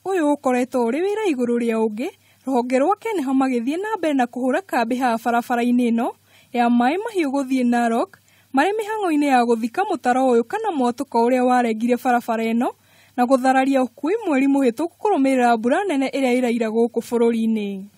uyu ukoretwo uri wira iguru ria ungi, ruhonge rwa KENHA magithie na mbere na kuhura kambi ha barabara-ini ino ya Maai Mahiu guthii Narok, mari mihango-ini ya guthika mutaro uyu kana mwatuka uria warengire barabara ino na guthararia hakuhi mweri muhituku kurumirira mbura nene iria iraira guku bururi-ini.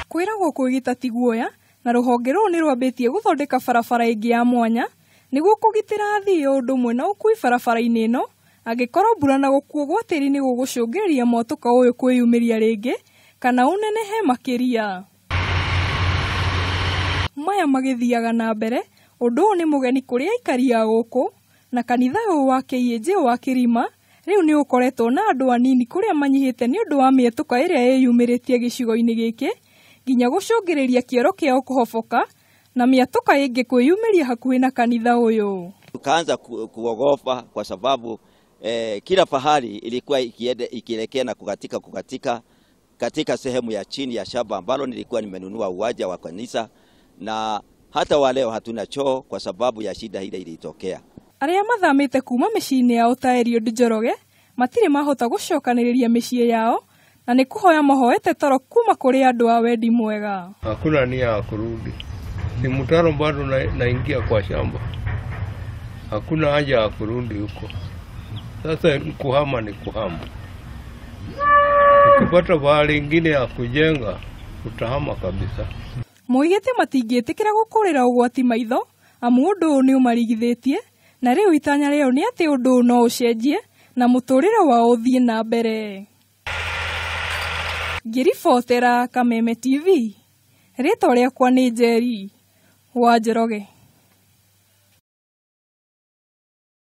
Kwiragwo kwigita ti guoya na ruhonge ruu ni rwambitie guthondeka barabara ingi ya mwanya niguo kugitira athii undu umwe na ukui barabara-ini ino angikorwo mbura na gukuo gwa tiri ni gugucungiriria mwatuka uyu kwiyumiria ringi kana unenehe makiria. Maya magithiaga na mbere, undu uyu ni mugeni kuri Aikari ya guku na kanitha uyu wa KENHA wa Karima riu ni ukoretwo na andu anini kuria manyihite ni undu wa miatuka iria yeyumiritie gicigo-ini giki nginya gucungiriria kioro kiao kuhoboka na miatuka ingi kwiyumiria hakuhi na kanitha uyu. Tukaanza kuogopa kwa sababu kila pahali ilikuwa ikielekea na kukatika katika sehemu ya chini ya shamba ambalo nilikuwa nimenunua uwanja wa kanisa, na hata wa leo hatuna choo kwa sababu ya shida ile ilitokea. Aria mathamite kuma micii-ini yao ta Erio Njoroge matire mahota gucokaniriria micii yao na ni kuhoya mahoete toro kuma kuri andu a wendi mwega. Hakuna nia ya kurudi. Ni mtaro bado naingia kwa shamba. Hakuna haja ya kurudi huko. Sasa kuhama ni kuhama. Ukipata bahari ingine ya kujenga utahama kabisa. Moigete matingĩtĩkĩra gukurira ugwati maitho amu undu ni umarigithitie na riu itanya riao ni ati undu no ucenjie na muturire wao uthie na mbere. Ngiribotera Kameme TV, ritwa riakwa ni Njeri wa Njoroge.